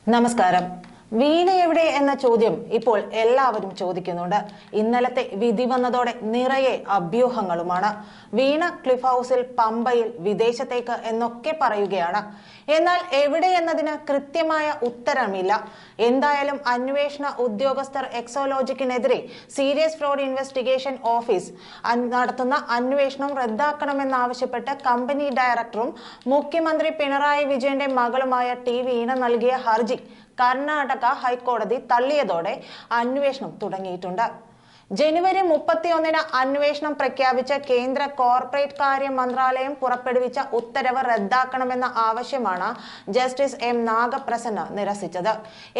നമസ്കാരം. വീണ എവിടെ എന്ന ചോദ്യം ഇപ്പോൾ എല്ലാവരും ചോദിക്കുന്നുണ്ട്. ഇന്നലത്തെ വിധി വന്നതോടെ നിറയെ അഭ്യൂഹങ്ങളുമാണ്. വീണ ക്ലിഫ് ഹൗസിൽ, പമ്പയിൽ, വിദേശത്തേക്ക് എന്നൊക്കെ പറയുകയാണ്. എന്നാൽ എവിടെ എന്നതിന് കൃത്യമായ ഉത്തരമില്ല. എന്തായാലും അന്വേഷണ ഉദ്യോഗസ്ഥർ എക്സോലോജിക്കിനെതിരെ സീരിയസ് ഫ്രോഡ് ഇൻവെസ്റ്റിഗേഷൻ ഓഫീസ് നടത്തുന്ന അന്വേഷണം റദ്ദാക്കണമെന്നാവശ്യപ്പെട്ട് കമ്പനി ഡയറക്ടറും മുഖ്യമന്ത്രി പിണറായി വിജയന്റെ മകളുമായ ടി വീണ നൽകിയ ഹർജി കർണാടക ഹൈക്കോടതി തള്ളിയതോടെ അന്വേഷണം തുടങ്ങിയിട്ടുണ്ട്. ജനുവരി 31-ന് അന്വേഷണം പ്രഖ്യാപിച്ച കേന്ദ്ര കോർപ്പറേറ്റ് കാര്യ മന്ത്രാലയം പുറപ്പെടുവിച്ച ഉത്തരവ് റദ്ദാക്കണമെന്ന ആവശ്യമാണ് ജസ്റ്റിസ് എം നാഗപ്രസന്ന നിരസിച്ചത്.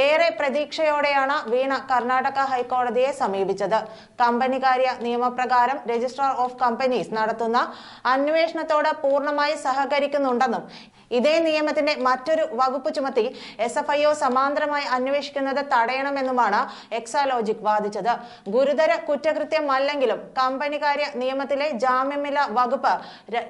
ഏറെ പ്രതീക്ഷയോടെയാണ് വീണ കർണാടക ഹൈക്കോടതിയെ സമീപിച്ചത്. കമ്പനി കാര്യ നിയമപ്രകാരം രജിസ്ട്രാർ ഓഫ് കമ്പനീസ് നടത്തുന്ന അന്വേഷണത്തോട് പൂർണ്ണമായി സഹകരിക്കുന്നുണ്ടെന്നും ഇതേ നിയമത്തിന്റെ മറ്റൊരു വകുപ്പ് ചുമത്തി SFIO സമാന്തരമായി അന്വേഷിക്കുന്നത് തടയണമെന്നുമാണ് എക്സാലോജിക് വാദിച്ചത്. ഗുരുതര കുറ്റകൃത്യമല്ലെങ്കിലും കമ്പനികാര്യ നിയമത്തിലെ ജാമ്യമില്ലാ വകുപ്പ്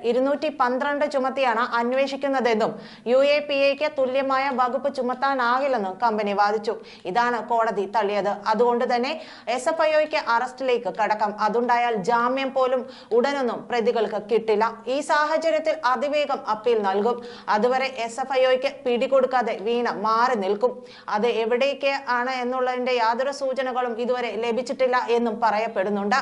212 ചുമത്തിയാണ് അന്വേഷിക്കുന്നതെന്നും UAPAക്ക് തുല്യമായ വകുപ്പ് ചുമത്താനാകില്ലെന്നും കമ്പനി വാദിച്ചു. ഇതാണ് കോടതി തള്ളിയത്. അതുകൊണ്ട് തന്നെ SFIOക്ക് അറസ്റ്റിലേക്ക് കടക്കാം. അതുണ്ടായാൽ ജാമ്യം പോലും ഉടനൊന്നും പ്രതികൾക്ക് കിട്ടില്ല. ഈ സാഹചര്യത്തിൽ അതിവേഗം അപ്പീൽ നൽകും. അതുവരെ SFIOക്ക് പിടികൊടുക്കാതെ വീണ മാറി നിൽക്കും. അത് എവിടേക്ക് ആണ് എന്നുള്ളതിന്റെ യാതൊരു സൂചനകളും ഇതുവരെ ലഭിച്ചിട്ടില്ല എന്നും പറയപ്പെടുന്നുണ്ട്.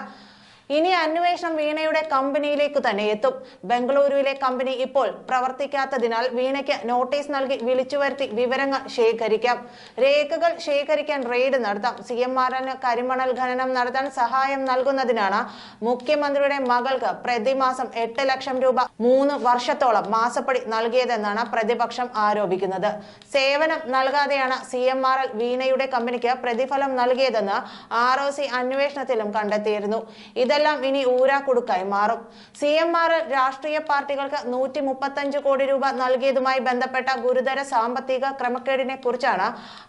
ഇനി അന്വേഷണം വീണയുടെ കമ്പനിയിലേക്ക് തന്നെ എത്തും. ബംഗളൂരുവിലെ കമ്പനി ഇപ്പോൾ പ്രവർത്തിക്കാത്തതിനാൽ വീണയ്ക്ക് നോട്ടീസ് നൽകി വിളിച്ചു വരുത്തി വിവരങ്ങൾ ശേഖരിക്കാം. രേഖകൾ ശേഖരിക്കാൻ റെയ്ഡ് നടത്താം. CMRL കരിമണൽ ഖനനം നടത്താൻ സഹായം നൽകുന്നതിനാണ് മുഖ്യമന്ത്രിയുടെ മകൾക്ക് പ്രതിമാസം 8 ലക്ഷം രൂപ 3 വർഷത്തോളം മാസപ്പടി നൽകിയതെന്നാണ് പ്രതിപക്ഷം ആരോപിക്കുന്നത്. സേവനം നൽകാതെയാണ് CMRL വീണയുടെ കമ്പനിക്ക് പ്രതിഫലം നൽകിയതെന്ന് ROC അന്വേഷണത്തിലും കണ്ടെത്തിയിരുന്നു. ഇതെല്ലാം ഇനി ഊരാക്കുടുക്കായി മാറും. CMRL രാഷ്ട്രീയ പാർട്ടികൾക്ക് 135 കോടി രൂപ നൽകിയതുമായി ബന്ധപ്പെട്ട ഗുരുതര സാമ്പത്തിക ക്രമക്കേടിനെ കുറിച്ചാണ്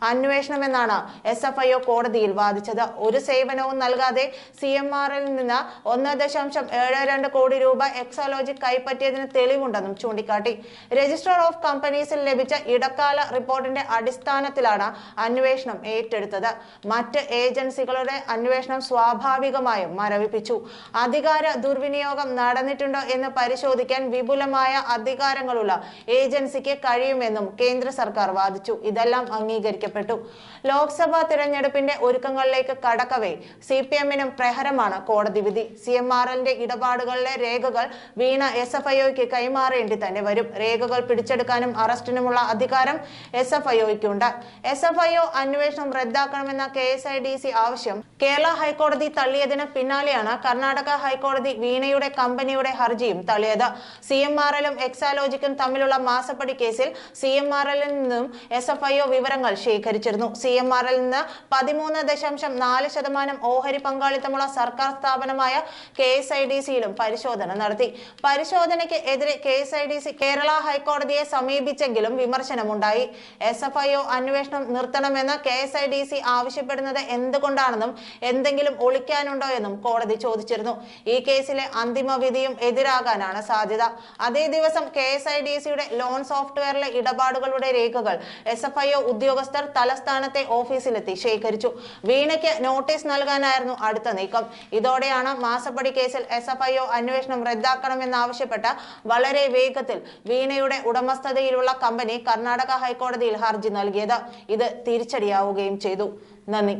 അന്വേഷണമെന്നാണ് SFIO കോടതിയിൽ വാദിച്ചത്. ഒരു സേവനവും നൽകാതെ CMRL നിന്ന് 1.72 കോടി രൂപ എക്സോലോജിക് കൈപ്പറ്റിയതിന് തെളിവുണ്ടെന്നും ചൂണ്ടിക്കാട്ടി. രജിസ്ട്രാർ ഓഫ് കമ്പനീസിൽ ലഭിച്ച ഇടക്കാല റിപ്പോർട്ടിന്റെ അടിസ്ഥാനത്തിലാണ് അന്വേഷണം ഏറ്റെടുത്തത്. മറ്റ് ഏജൻസികളുടെ അന്വേഷണം സ്വാഭാവികമായും മരവിപ്പിച്ചു. അധികാര ദുർവിനിയോഗം നടന്നിട്ടുണ്ടോ എന്ന് പരിശോധിക്കാൻ വിപുലമായ അധികാരങ്ങളുള്ള ഏജൻസിക്ക് കഴിയുമെന്നും കേന്ദ്ര സർക്കാർ വാദിച്ചു. ഇതെല്ലാം അംഗീകരിക്കപ്പെട്ടു. ലോക്സഭാ തിരഞ്ഞെടുപ്പിന്റെ ഒരുക്കങ്ങളിലേക്ക് കടക്കവേ CPM-നും പ്രഹരമാണ് കോടതി വിധി. CMRL-ന്റെ ഇടപാടുകളിലെ രേഖകൾ വീണ SFIOക്ക് കൈമാറേണ്ടി തന്നെ വരും. രേഖകൾ പിടിച്ചെടുക്കാനും അറസ്റ്റിനുമുള്ള അധികാരം SFIOയ്ക്കുണ്ട്. SFIO അന്വേഷണം റദ്ദാക്കണമെന്ന KSIDC ആവശ്യം കേരള ഹൈക്കോടതി തള്ളിയതിന് പിന്നാലെയാണ് കർണാടക ഹൈക്കോടതി വീണയുടെ കമ്പനിയുടെ ഹർജിയും തള്ളിയത്. CMRL-ഉം എക്സാലോജിക്കും തമ്മിലുള്ള മാസപ്പടി കേസിൽ CMRL-ൽ നിന്നും SFIO വിവരങ്ങൾ ശേഖരിച്ചിരുന്നു. CMRL-ൽ നിന്ന് 13.4% ഓഹരി പങ്കാളിത്തമുള്ള സർക്കാർ സ്ഥാപനമായ KSIDC-യിലും പരിശോധന നടത്തി. പരിശോധനയ്ക്ക് എതിരെ KSIDC കേരള ഹൈക്കോടതിയെ സമീപിച്ചെങ്കിലും വിമർശനമുണ്ടായി. SFIO അന്വേഷണം നിർത്തണമെന്ന് KSIDC ആവശ്യപ്പെടുന്നത് എന്തുകൊണ്ടാണെന്നും എന്തെങ്കിലും ഒളിക്കാനുണ്ടോ എന്നും കോടതി ചോദിച്ചിരുന്നു. ഈ കേസിലെ അന്തിമ വിധിയും എതിരാകാനാണ് സാധ്യത. അതേ ദിവസം KSIDC-യുടെ ലോൺ സോഫ്റ്റ്വെയറിലെ ഇടപാടുകളുടെ രേഖകൾ SFIO ഉദ്യോഗസ്ഥർ തലസ്ഥാനത്തെ ഓഫീസിലെത്തി ശേഖരിച്ചു. വീണയ്ക്ക് നോട്ടീസ് നൽകാനായിരുന്നു അടുത്ത നീക്കം. ഇതോടെയാണ് മാസപ്പടി കേസിൽ SFIO അന്വേഷണം റദ്ദാക്കണമെന്നാവശ്യപ്പെട്ട് വളരെ വേഗത്തിൽ വീണയുടെ ഉടമസ്ഥതയിലുള്ള കമ്പനി കർണാടക ഹൈക്കോടതിയിൽ ഹർജി നൽകിയത്. ഇത് തിരിച്ചടിയാവുകയും ചെയ്തു. നന്ദി.